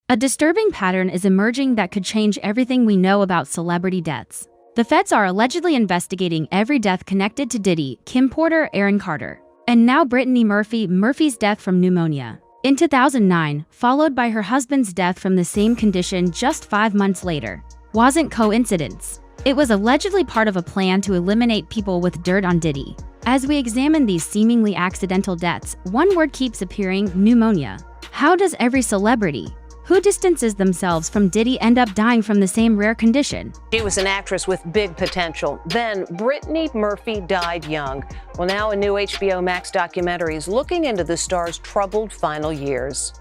A disturbing pattern is emerging that could change everything we know about celebrity deaths. The feds are allegedly investigating every death connected to Diddy, Kim Porter, Aaron Carter, and now Brittany Murphy's death from pneumonia in 2009, followed by her husband's death from the same condition just 5 months later. Wasn't coincidence. It was allegedly part of a plan to eliminate people with dirt on Diddy. As we examine these seemingly accidental deaths, one word keeps appearing: pneumonia. How does every celebrity who distances themselves from Diddy end up dying from the same rare condition? She was an actress with big potential. Then Brittany Murphy died young. Well, now a new HBO Max documentary is looking into the star's troubled final years.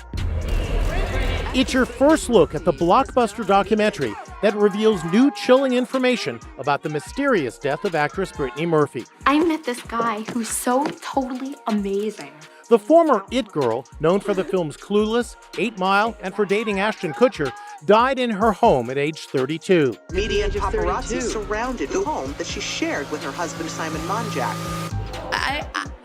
It's your first look at the blockbuster documentary that reveals new chilling information about the mysterious death of actress Brittany Murphy. I met this guy who's so totally amazing. The former It Girl, known for the films Clueless, 8 Mile, and for dating Ashton Kutcher, died in her home at age 32. Media and paparazzi surrounded the home that she shared with her husband, Simon Monjack.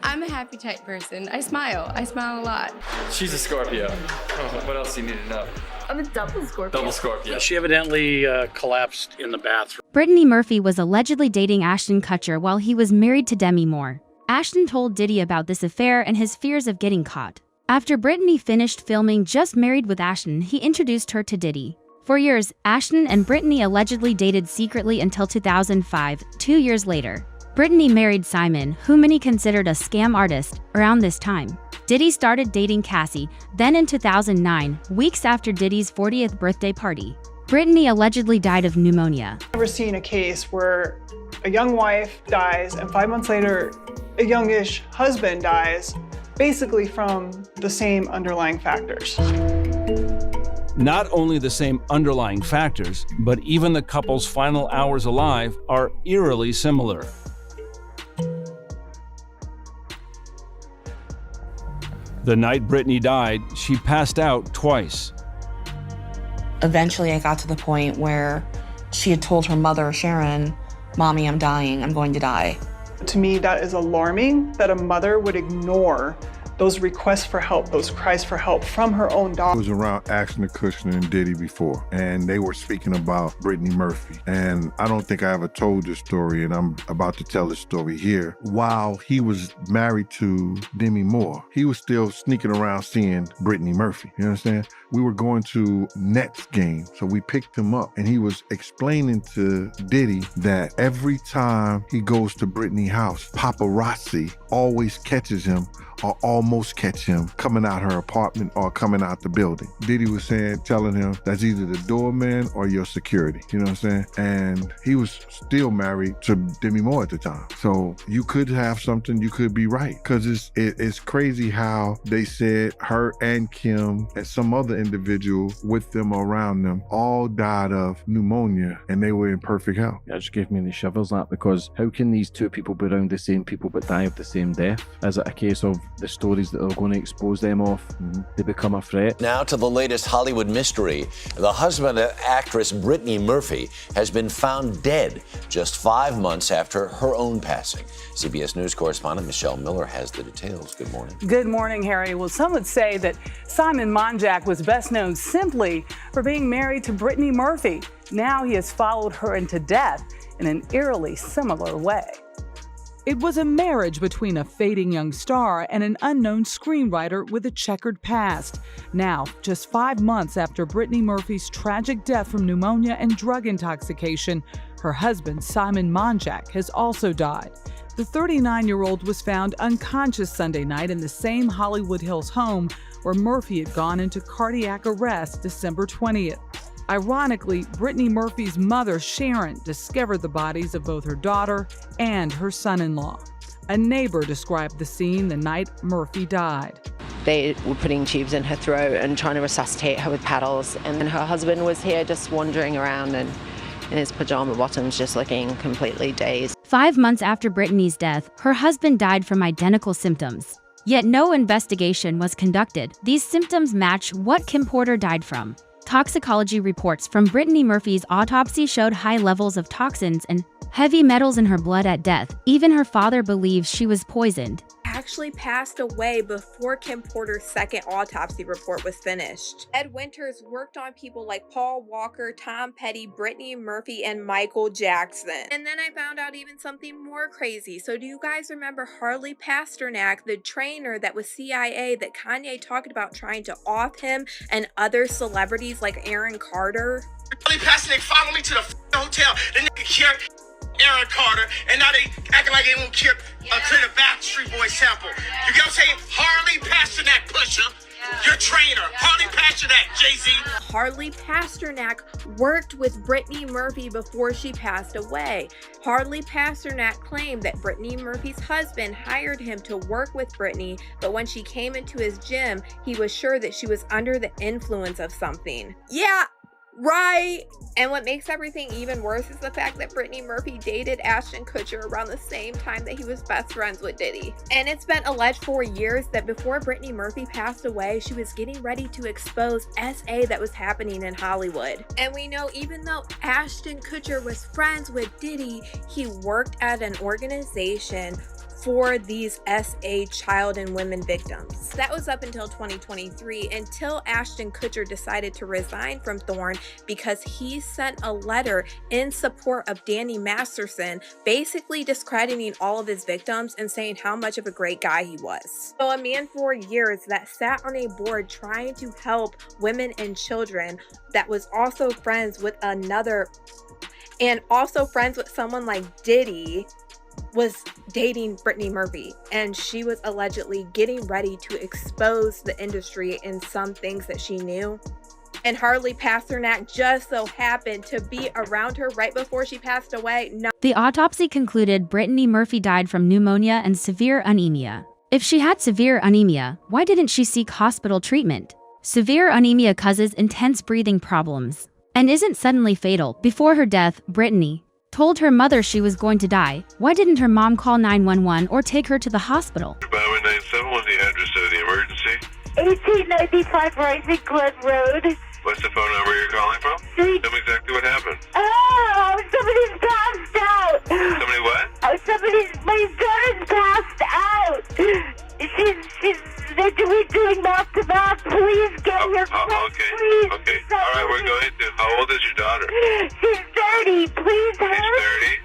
I'm a happy type person. I smile a lot. She's a Scorpio. What else do you need to know? I'm a double Scorpio. Double Scorpio. She evidently collapsed in the bathroom. Brittany Murphy was allegedly dating Ashton Kutcher while he was married to Demi Moore. Ashton told Diddy about this affair and his fears of getting caught. After Brittany finished filming Just Married with Ashton, he introduced her to Diddy. For years, Ashton and Brittany allegedly dated secretly until 2005, 2 years later. Brittany married Simon, who many considered a scam artist, around this time. Diddy started dating Cassie, then in 2009, weeks after Diddy's 40th birthday party. Brittany allegedly died of pneumonia. I've never seen a case where a young wife dies and 5 months later, a youngish husband dies, basically from the same underlying factors. Not only the same underlying factors, but even the couple's final hours alive are eerily similar. The night Brittany died, she passed out twice. Eventually, I got to the point where she had told her mother, Sharon, "Mommy, I'm dying, I'm going to die." To me, that is alarming that a mother would ignore those requests for help, those cries for help from her own daughter. I was around Ashton Kutcher and Diddy before, and they were speaking about Brittany Murphy. And I don't think I ever told this story, and I'm about to tell this story here. While he was married to Demi Moore, he was still sneaking around seeing Brittany Murphy. You understand? We were going to Nets game, so we picked him up, and he was explaining to Diddy that every time he goes to Brittany's house, paparazzi always catches him or almost catch him coming out her apartment or coming out the building. Diddy was telling him that's either the doorman or your security, you know what I'm saying? And he was still married to Demi Moore at the time. So you could have something, you could be right. Cause it's crazy how they said her and Kim and some other individual with them around them all died of pneumonia and they were in perfect health. That just gave me the shivers, that, because how can these two people be around the same people but die of the same death? Is it a case of the stories that are going to expose them of, they become a threat? Now to the latest Hollywood mystery. The husband of actress Brittany Murphy has been found dead just 5 months after her own passing. CBS News correspondent Michelle Miller has the details. Good morning. Good morning, Harry. Well, some would say that Simon Monjack was best known simply for being married to Brittany Murphy. Now he has followed her into death in an eerily similar way. It was a marriage between a fading young star and an unknown screenwriter with a checkered past. Now, just 5 months after Brittany Murphy's tragic death from pneumonia and drug intoxication, her husband, Simon Monjack, has also died. The 39-year-old was found unconscious Sunday night in the same Hollywood Hills home where Murphy had gone into cardiac arrest December 20th. Ironically, Brittany Murphy's mother, Sharon, discovered the bodies of both her daughter and her son-in-law. A neighbor described the scene the night Murphy died. They were putting tubes in her throat and trying to resuscitate her with paddles, and then her husband was here just wandering around and in his pajama bottoms, just looking completely dazed. 5 months after Brittany's death, her husband died from identical symptoms. Yet no investigation was conducted. These symptoms match what Kim Porter died from. Toxicology reports from Brittany Murphy's autopsy showed high levels of toxins and heavy metals in her blood at death. Even her father believes she was poisoned. actually passed away before Kim Porter's second autopsy report was finished. Ed Winters worked on people like Paul Walker, Tom Petty, Brittany Murphy, and Michael Jackson. And then I found out even something more crazy. So do you guys remember Harley Pasternak, the trainer that was CIA that Kanye talked about trying to off him and other celebrities like Aaron Carter? Harley Pasternak followed me to the hotel. The nigga killed Aaron Carter, and now they acting like they won't clear the Backstreet Boys sample. You get what I'm saying? Harley Pasternak, Pusha, your trainer. Harley Pasternak, Jay-Z. Harley Pasternak worked with Brittany Murphy before she passed away. Harley Pasternak claimed that Brittany Murphy's husband hired him to work with Brittany, but when she came into his gym, he was sure that she was under the influence of something. Yeah, right. And what makes everything even worse is the fact that Brittany Murphy dated Ashton Kutcher around the same time that he was best friends with Diddy. And it's been alleged for years that before Brittany Murphy passed away, she was getting ready to expose SA that was happening in Hollywood. And we know even though Ashton Kutcher was friends with Diddy, he worked at an organization for these SA child and women victims. That was up until 2023, until Ashton Kutcher decided to resign from Thorne because he sent a letter in support of Danny Masterson, basically discrediting all of his victims and saying how much of a great guy he was. So a man for years that sat on a board trying to help women and children, that was also friends with someone like Diddy, was dating Brittany Murphy, and she was allegedly getting ready to expose the industry in some things that she knew. And Harley Pasternak just so happened to be around her right before she passed away. The autopsy concluded Brittany Murphy died from pneumonia and severe anemia. If she had severe anemia, why didn't she seek hospital treatment? Severe anemia causes intense breathing problems and isn't suddenly fatal. Before her death, Brittany told her mother she was going to die. Why didn't her mom call 911 or take her to the hospital? 5197 was the address of the emergency. 1895 Rising Glen Road. What's the phone number you're calling from? Tell me exactly what happened. Oh, somebody's passed out. Somebody what? My daughter's passed out. We're doing mouth to mouth. Please get your friend, okay. please. Okay. All right, we're going to. How old is your daughter? She's 30. Please hurry. She's 30?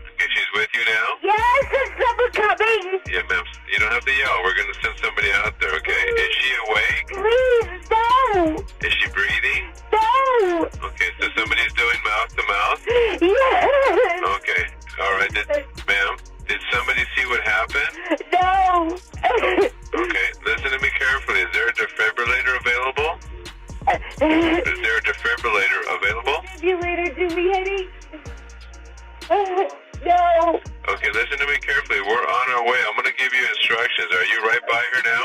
Okay, she's with you now? Yes, there's someone coming. Yeah, ma'am. You don't have to yell. We're going to send somebody out there, okay? Is she awake? Please, no. Is she breathing? No. Okay, so somebody's doing mouth to mouth? Yes. Okay. All right, ma'am. Did somebody see what happened? No. Okay, listen to me carefully. Is there a defibrillator available? Is there a defibrillator available? Defibrillator, do we, honey? No. Okay, listen to me carefully. We're on our way. I'm going to give you instructions. Are you right by her now?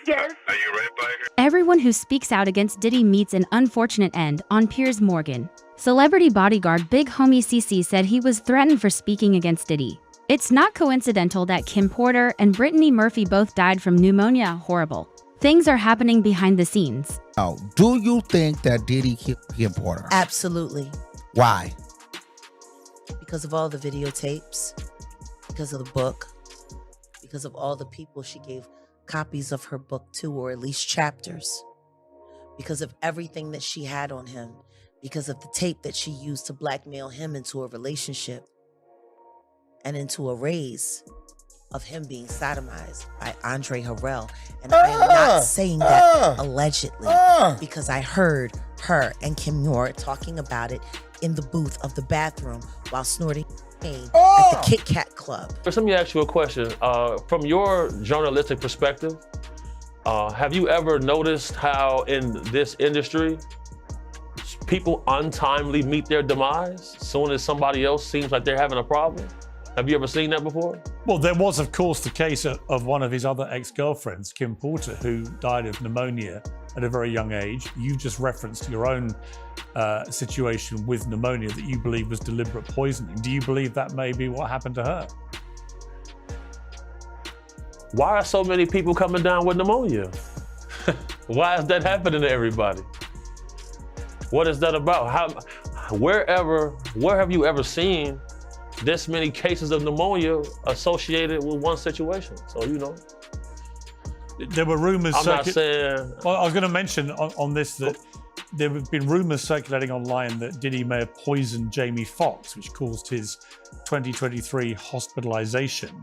Yes. Are you right by her? Everyone who speaks out against Diddy meets an unfortunate end on Piers Morgan. Celebrity bodyguard Big Homie CC said he was threatened for speaking against Diddy. It's not coincidental that Kim Porter and Brittany Murphy both died from pneumonia. Horrible things are happening behind the scenes. Oh, do you think that Diddy killed Kim Porter? Absolutely. Why? Because of all the videotapes, because of the book, because of all the people she gave copies of her book to, or at least chapters, because of everything that she had on him, because of the tape that she used to blackmail him into a relationship and into a raise of him being sodomized by Andre Harrell. And I am not saying that allegedly, because I heard her and Kim Noor talking about it in the booth of the bathroom while snorting at the Kit Kat Club. Let me ask you a question. From your journalistic perspective, have you ever noticed how in this industry, people untimely meet their demise as soon as somebody else seems like they're having a problem? Have you ever seen that before? Well, there was, of course, the case of one of his other ex-girlfriends, Kim Porter, who died of pneumonia at a very young age. You just referenced your own situation with pneumonia that you believe was deliberate poisoning. Do you believe that may be what happened to her? Why are so many people coming down with pneumonia? Why is that happening to everybody? What is that about? Where have you ever seen this many cases of pneumonia associated with one situation. So, you know. There were rumors. I'm not saying. Well, I was going to mention on this that there have been rumors circulating online that Diddy may have poisoned Jamie Foxx, which caused his 2023 hospitalization.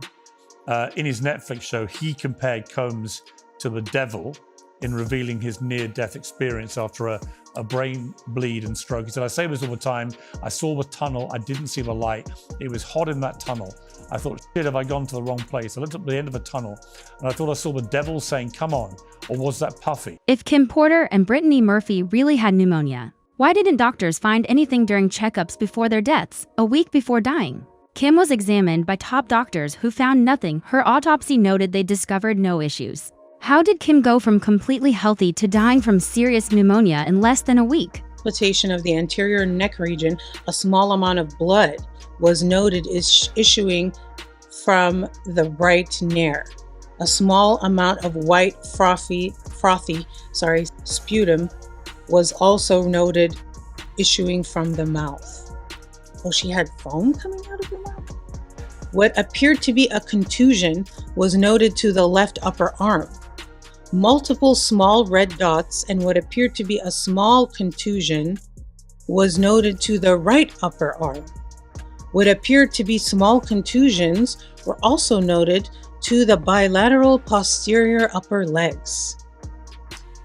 In his Netflix show, he compared Combs to the devil in revealing his near-death experience after a brain bleed and stroke. He said, I say this all the time. I saw the tunnel. I didn't see the light. It was hot in that tunnel. I thought, shit, have I gone to the wrong place? I looked up at the end of the tunnel and I thought I saw the devil saying, come on. Or was that Puffy? If Kim Porter and Brittany Murphy really had pneumonia, why didn't doctors find anything during checkups before their deaths, a week before dying? Kim was examined by top doctors who found nothing. Her autopsy noted they discovered no issues. How did Kim go from completely healthy to dying from serious pneumonia in less than a week? Dislocation of the anterior neck region, a small amount of blood was noted issuing from the right nair. A small amount of white frothy sputum was also noted issuing from the mouth. Oh, she had foam coming out of her mouth? What appeared to be a contusion was noted to the left upper arm. Multiple small red dots and what appeared to be a small contusion was noted to the right upper arm. What appeared to be small contusions were also noted to the bilateral posterior upper legs.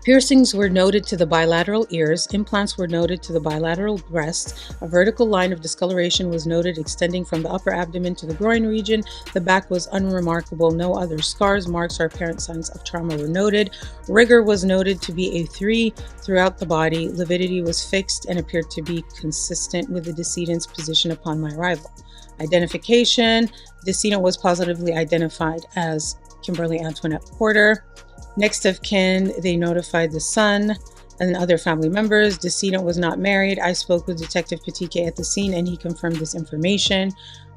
Piercings were noted to the bilateral ears, implants were noted to the bilateral breasts, a vertical line of discoloration was noted extending from the upper abdomen to the groin region, the back was unremarkable, no other scars, marks, or apparent signs of trauma were noted. Rigor was noted to be a 3 throughout the body, lividity was fixed and appeared to be consistent with the decedent's position upon my arrival. Identification, decedent was positively identified as Kimberly Antoinette Porter. Next of kin, they notified the son and other family members. Decedent was not married. I spoke with Detective Patike at the scene and he confirmed this information.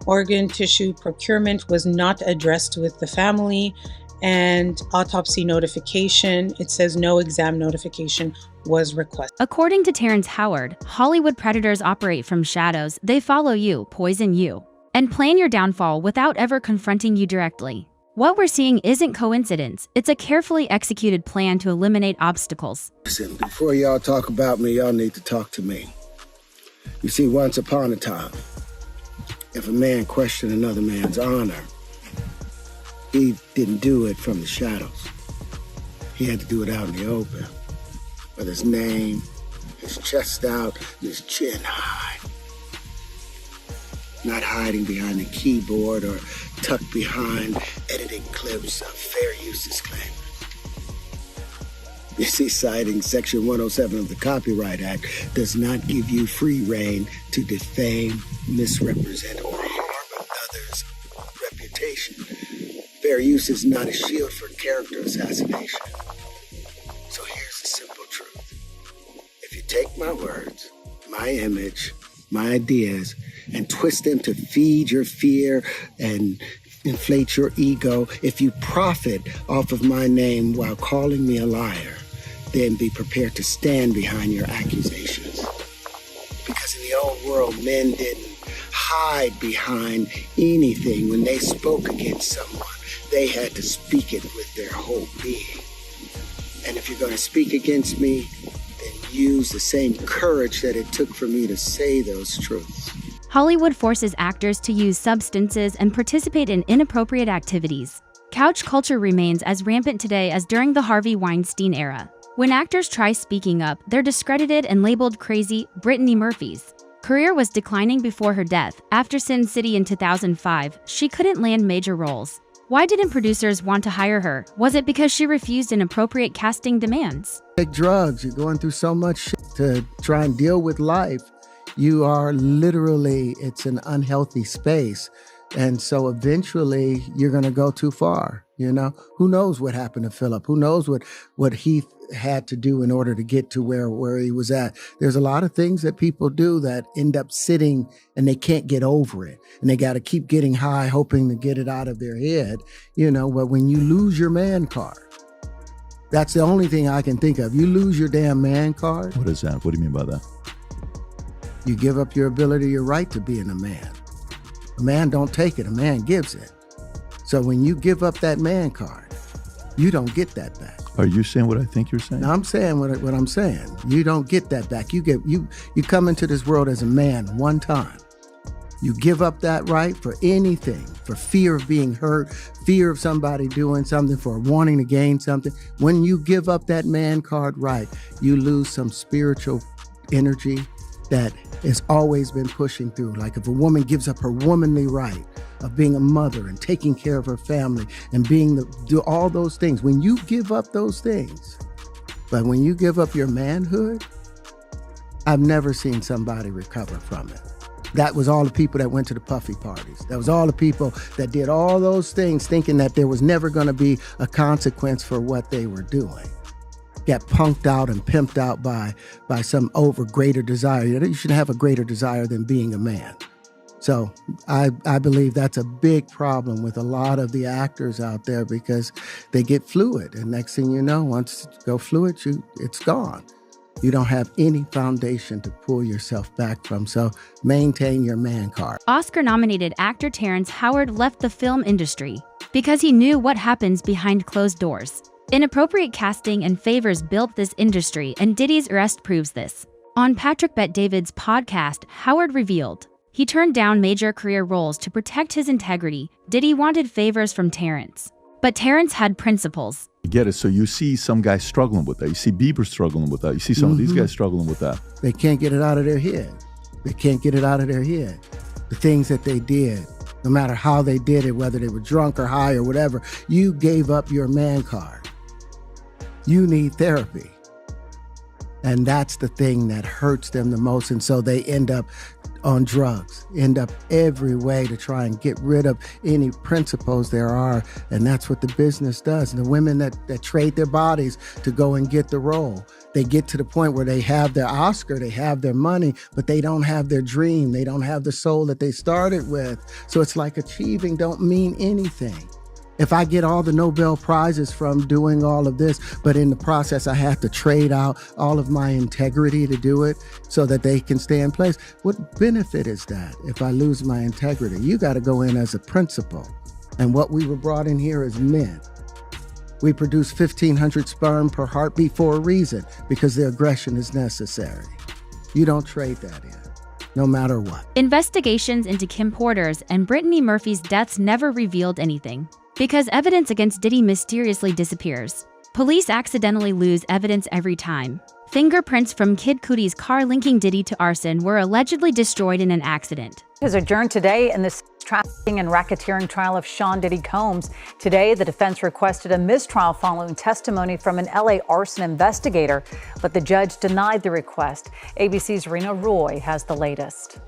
Organ tissue procurement was not addressed with the family. And autopsy notification, it says no exam notification was requested. According to Terrence Howard, Hollywood predators operate from shadows. They follow you, poison you, and plan your downfall without ever confronting you directly. What we're seeing isn't coincidence. It's a carefully executed plan to eliminate obstacles. Listen, before y'all talk about me, y'all need to talk to me. You see, once upon a time, if a man questioned another man's honor, he didn't do it from the shadows. He had to do it out in the open, with his name, his chest out, his chin high. Not hiding behind a keyboard or tucked behind editing clips of fair use disclaimers. You see, citing Section 107 of the Copyright Act does not give you free rein to defame, misrepresent, or harm others' reputation. Fair use is not a shield for character assassination. So here's the simple truth. If you take my words, my image, my ideas, and twist them to feed your fear and inflate your ego, if you profit off of my name while calling me a liar, then be prepared to stand behind your accusations. Because in the old world, men didn't hide behind anything. When they spoke against someone, they had to speak it with their whole being. And if you're going to speak against me, then use the same courage that it took for me to say those truths. Hollywood forces actors to use substances and participate in inappropriate activities. Couch culture remains as rampant today as during the Harvey Weinstein era. When actors try speaking up, they're discredited and labeled crazy. Brittany Murphy's career was declining before her death. After Sin City in 2005, she couldn't land major roles. Why didn't producers want to hire her? Was it because she refused inappropriate casting demands? Take drugs. You're going through so much shit to try and deal with life. You are literally, it's an unhealthy space. And so eventually you're going to go too far. You know, who knows what happened to Philip? Who knows what he had to do in order to get to where he was at? There's a lot of things that people do that end up sitting and they can't get over it. And they got to keep getting high, hoping to get it out of their head. You know, but when you lose your man card, that's the only thing I can think of. You lose your damn man card. What is that? What do you mean by that? You give up your ability, your right to being a man. A man don't take it, a man gives it. So when you give up that man card, you don't get that back. Are you saying what I think you're saying? No, I'm saying what I'm saying. You don't get that back. You come into this world as a man one time. You give up that right for anything, for fear of being hurt, fear of somebody doing something, for wanting to gain something. When you give up that man card right, you lose some spiritual energy that has always been pushing through. Like if a woman gives up her womanly right of being a mother and taking care of her family and do all those things, when you give up those things, but when you give up your manhood, I've never seen somebody recover from it. That was all the people that went to the puffy parties. That was all the people that did all those things thinking that there was never going to be a consequence for what they were doing. Got punked out and pimped out by some greater desire. You shouldn't have a greater desire than being a man. So I believe that's a big problem with a lot of the actors out there because they get fluid. And next thing you know, once you go fluid, it's gone. You don't have any foundation to pull yourself back from. So maintain your man card. Oscar-nominated actor Terrence Howard left the film industry because he knew what happens behind closed doors. Inappropriate casting and favors built this industry, and Diddy's arrest proves this. On Patrick Bet-David's podcast, Howard revealed he turned down major career roles to protect his integrity. Diddy wanted favors from Terrence, but Terrence had principles. I get it. So you see some guys struggling with that. You see Bieber struggling with that. You see some of these guys struggling with that. They can't get it out of their head. They can't get it out of their head. The things that they did, no matter how they did it, whether they were drunk or high or whatever, you gave up your man card. You need therapy. And that's the thing that hurts them the most. And so they end up on drugs, end up every way to try and get rid of any principles there are. And that's what the business does. And the women that trade their bodies to go and get the role, they get to the point where they have their Oscar, they have their money, but they don't have their dream. They don't have the soul that they started with. So it's like achieving don't mean anything. If I get all the Nobel Prizes from doing all of this, but in the process I have to trade out all of my integrity to do it so that they can stay in place, what benefit is that if I lose my integrity? You got to go in as a principal. And what we were brought in here as men. We produce 1,500 sperm per heartbeat for a reason, because the aggression is necessary. You don't trade that in, no matter what. Investigations into Kim Porter's and Brittany Murphy's deaths never revealed anything. Because evidence against Diddy mysteriously disappears. Police accidentally lose evidence every time. Fingerprints from Kid Cudi's car linking Diddy to arson were allegedly destroyed in an accident. Is adjourned today in the trafficking and racketeering trial of Sean Diddy Combs. Today, the defense requested a mistrial following testimony from an LA arson investigator, but the judge denied the request. ABC's Rena Roy has the latest.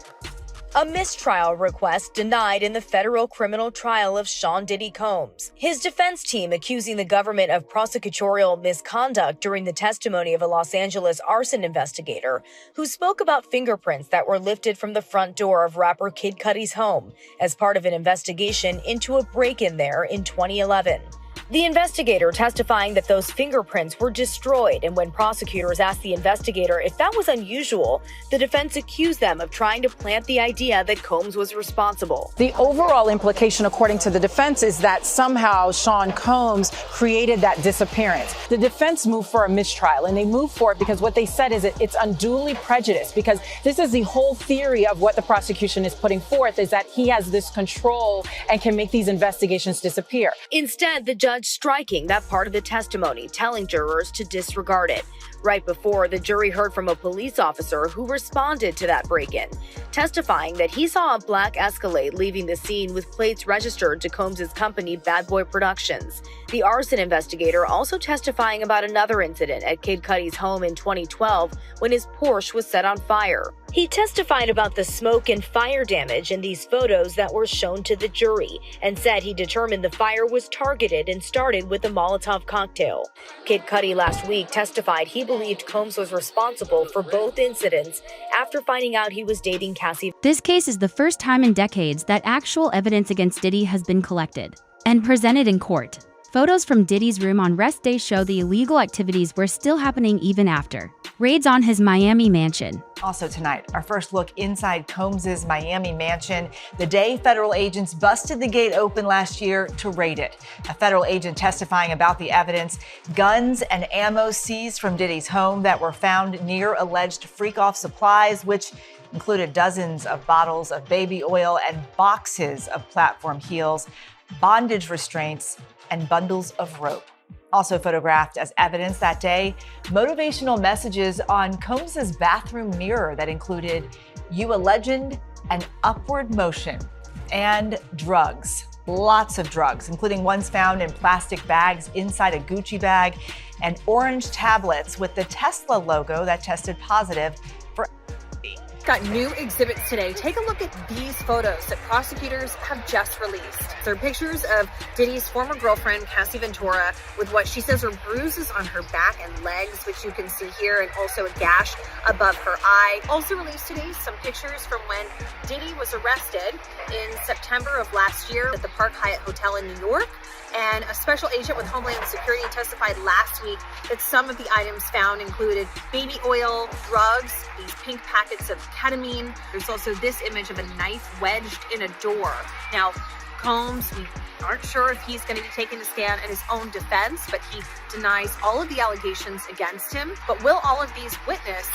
A mistrial request denied in the federal criminal trial of Sean Diddy Combs. His defense team accusing the government of prosecutorial misconduct during the testimony of a Los Angeles arson investigator who spoke about fingerprints that were lifted from the front door of rapper Kid Cudi's home as part of an investigation into a break-in there in 2011. The investigator testifying that those fingerprints were destroyed, and when prosecutors asked the investigator if that was unusual, the defense accused them of trying to plant the idea that Combs was responsible. The overall implication, according to the defense, is that somehow Sean Combs created that disappearance. The defense moved for a mistrial, and they moved for it because what they said is it's unduly prejudiced, because this is the whole theory of what the prosecution is putting forth, is that he has this control and can make these investigations disappear. Instead, the judge striking that part of the testimony, telling jurors to disregard it. Right before, the jury heard from a police officer who responded to that break-in, testifying that he saw a black Escalade leaving the scene with plates registered to Combs' company Bad Boy Productions. The arson investigator also testifying about another incident at Kid Cudi's home in 2012 when his Porsche was set on fire. He testified about the smoke and fire damage in these photos that were shown to the jury and said he determined the fire was targeted and started with a Molotov cocktail. Kid Cudi last week testified he believed Combs was responsible for both incidents after finding out he was dating Cassie. This case is the first time in decades that actual evidence against Diddy has been collected and presented in court. Photos from Diddy's room on rest day show the illegal activities were still happening even after raids on his Miami mansion. Also tonight, our first look inside Combs' Miami mansion, the day federal agents busted the gate open last year to raid it. A federal agent testifying about the evidence, guns and ammo seized from Diddy's home that were found near alleged freak-off supplies, which included dozens of bottles of baby oil and boxes of platform heels, bondage restraints, and bundles of rope. Also photographed as evidence that day, motivational messages on Combs' bathroom mirror that included "You a legend" and "Upward motion," and drugs. Lots of drugs, including ones found in plastic bags inside a Gucci bag, and orange tablets with the Tesla logo that tested positive for Got new exhibits today. Take a look at these photos that prosecutors have just released. They're pictures of Diddy's former girlfriend, Cassie Ventura, with what she says are bruises on her back and legs, which you can see here, and also a gash above her eye. Also released today, some pictures from when Diddy was arrested in September of last year at the Park Hyatt Hotel in New York. And a special agent with Homeland Security testified last week that some of the items found included baby oil, drugs, these pink packets of ketamine. There's also this image of a knife wedged in a door. Now, Combs, we aren't sure if he's going to be taking a stand in his own defense, but he denies all of the allegations against him. But will all of these witnesses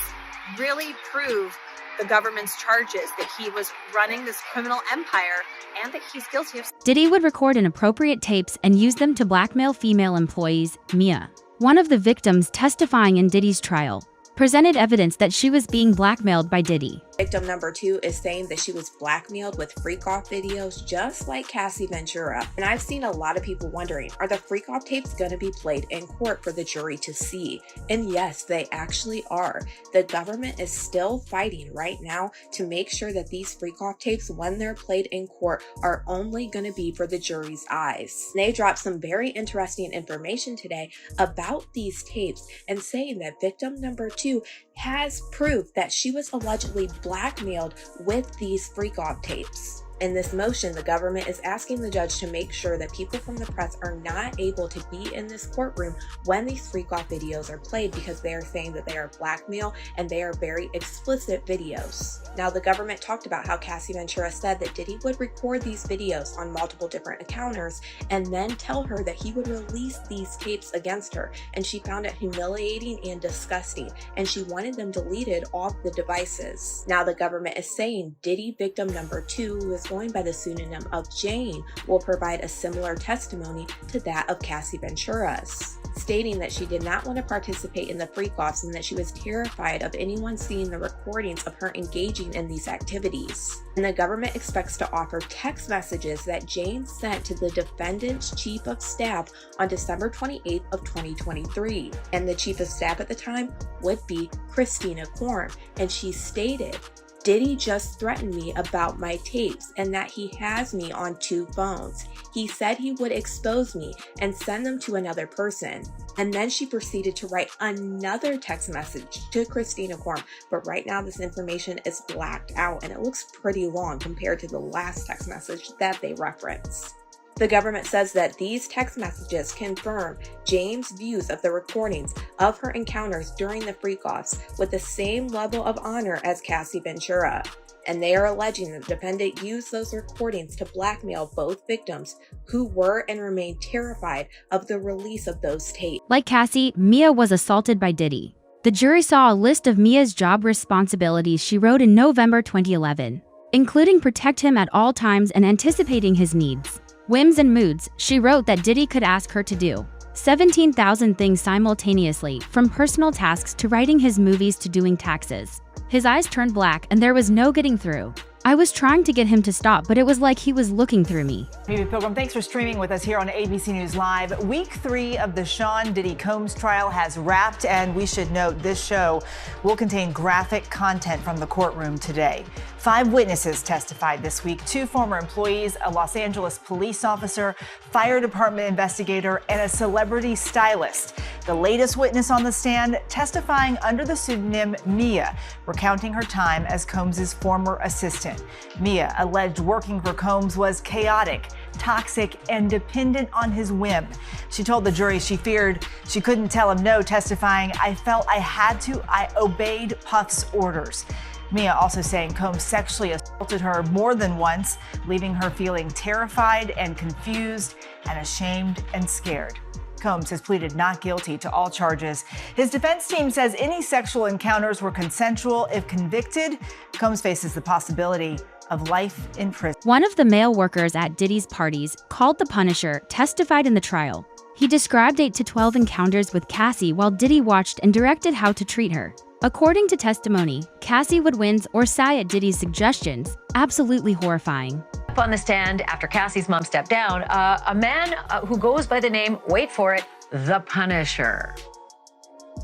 really prove the government's charges that he was running this criminal empire and that he's guilty of? Diddy would record inappropriate tapes and use them to blackmail female employees. Mia, one of the victims testifying in Diddy's trial, presented evidence that she was being blackmailed by Diddy. Victim number 2 is saying that she was blackmailed with freak-off videos just like Cassie Ventura. And I've seen a lot of people wondering, are the freak-off tapes going to be played in court for the jury to see? And yes, they actually are. The government is still fighting right now to make sure that these freak-off tapes, when they're played in court, are only going to be for the jury's eyes. They dropped some very interesting information today about these tapes and saying that victim number 2 has proof that she was allegedly blackmailed with these freak-off tapes. In this motion, the government is asking the judge to make sure that people from the press are not able to be in this courtroom when these freak-off videos are played, because they are saying that they are blackmail and they are very explicit videos. Now, the government talked about how Cassie Ventura said that Diddy would record these videos on multiple different encounters and then tell her that he would release these tapes against her, and she found it humiliating and disgusting, and she wanted them deleted off the devices. Now, the government is saying Diddy victim number 2, who is going by the pseudonym of Jane, will provide a similar testimony to that of Cassie Ventura's, stating that she did not want to participate in the freak-offs and that she was terrified of anyone seeing the recordings of her engaging in these activities. And the government expects to offer text messages that Jane sent to the defendant's chief of staff on December 28th of 2023. And the chief of staff at the time would be Christina Korn, and she stated, "Diddy just threatened me about my tapes and that he has me on 2 phones. He said he would expose me and send them to another person." And then she proceeded to write another text message to Christina Korn, but right now this information is blacked out and it looks pretty long compared to the last text message that they reference. The government says that these text messages confirm Jane's views of the recordings of her encounters during the freak-offs with the same level of honor as Cassie Ventura. And they are alleging that the defendant used those recordings to blackmail both victims, who were and remain terrified of the release of those tapes. Like Cassie, Mia was assaulted by Diddy. The jury saw a list of Mia's job responsibilities she wrote in November 2011, including protect him at all times and anticipating his needs, whims and moods. She wrote that Diddy could ask her to do 17,000 things simultaneously, from personal tasks to writing his movies to doing taxes. His eyes turned black and there was no getting through. I was trying to get him to stop, but it was like he was looking through me. Phoebe Pilgrim, thanks for streaming with us here on ABC News Live. Week 3 of the Sean Diddy Combs trial has wrapped, and we should note this show will contain graphic content from the courtroom today. 5 witnesses testified this week, 2 former employees, a Los Angeles police officer, fire department investigator, and a celebrity stylist. The latest witness on the stand, testifying under the pseudonym Mia, recounting her time as Combs' former assistant. Mia alleged working for Combs was chaotic, toxic, and dependent on his whim. She told the jury she feared she couldn't tell him no, testifying, "I felt I had to. I obeyed Puff's orders." Mia also saying Combs sexually assaulted her more than once, leaving her feeling terrified and confused and ashamed and scared. Combs has pleaded not guilty to all charges. His defense team says any sexual encounters were consensual. If convicted, Combs faces the possibility of life in prison. One of the male workers at Diddy's parties, called the Punisher, testified in the trial. He described 8 to 12 encounters with Cassie while Diddy watched and directed how to treat her. According to testimony, Cassie would wince or sigh at Diddy's suggestions, absolutely horrifying. Up on the stand after Cassie's mom stepped down, a man who goes by the name, wait for it, the Punisher.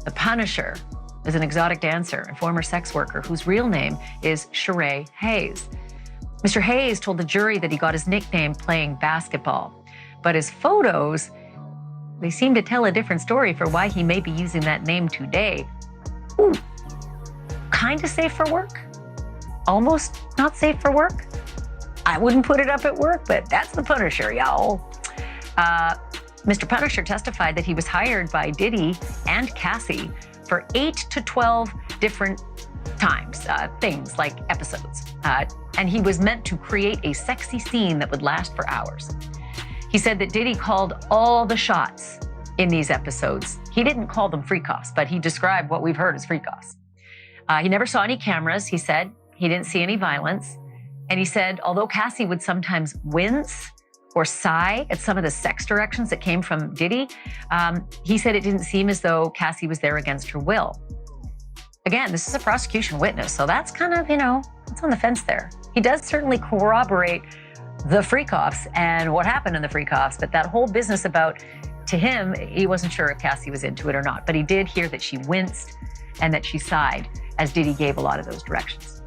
The Punisher is an exotic dancer and former sex worker whose real name is Sheree Hayes. Mr. Hayes told the jury that he got his nickname playing basketball, but his photos, they seem to tell a different story for why he may be using that name today. Ooh, kind of safe for work, almost not safe for work. I wouldn't put it up at work, but that's the Punisher, y'all. Mr. Punisher testified that he was hired by Diddy and Cassie for 8 to 12 different times, things like episodes. And he was meant to create a sexy scene that would last for hours. He said that Diddy called all the shots in these episodes. He didn't call them freak-offs, but he described what we've heard as freak-offs. He never saw any cameras, he said. He didn't see any violence. And he said, although Cassie would sometimes wince or sigh at some of the sex directions that came from Diddy, he said it didn't seem as though Cassie was there against her will. Again, this is a prosecution witness, so that's kind of, it's on the fence there. He does certainly corroborate the freak-offs and what happened in the freak-offs, but that whole business about, to him, he wasn't sure if Cassie was into it or not, but he did hear that she winced and that she sighed as Diddy gave a lot of those directions.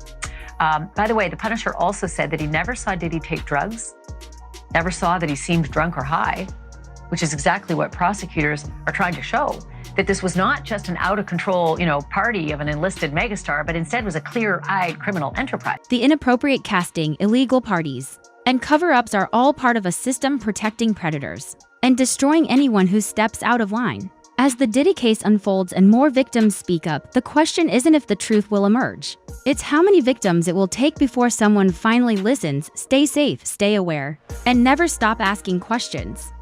By the way, the Punisher also said that he never saw Diddy take drugs, never saw that he seemed drunk or high, which is exactly what prosecutors are trying to show, that this was not just an out-of-control, party of an enlisted megastar, but instead was a clear-eyed criminal enterprise. The inappropriate casting, illegal parties, and cover-ups are all part of a system protecting predators and destroying anyone who steps out of line. As the Diddy case unfolds and more victims speak up, the question isn't if the truth will emerge. It's how many victims it will take before someone finally listens. Stay safe, stay aware, and never stop asking questions.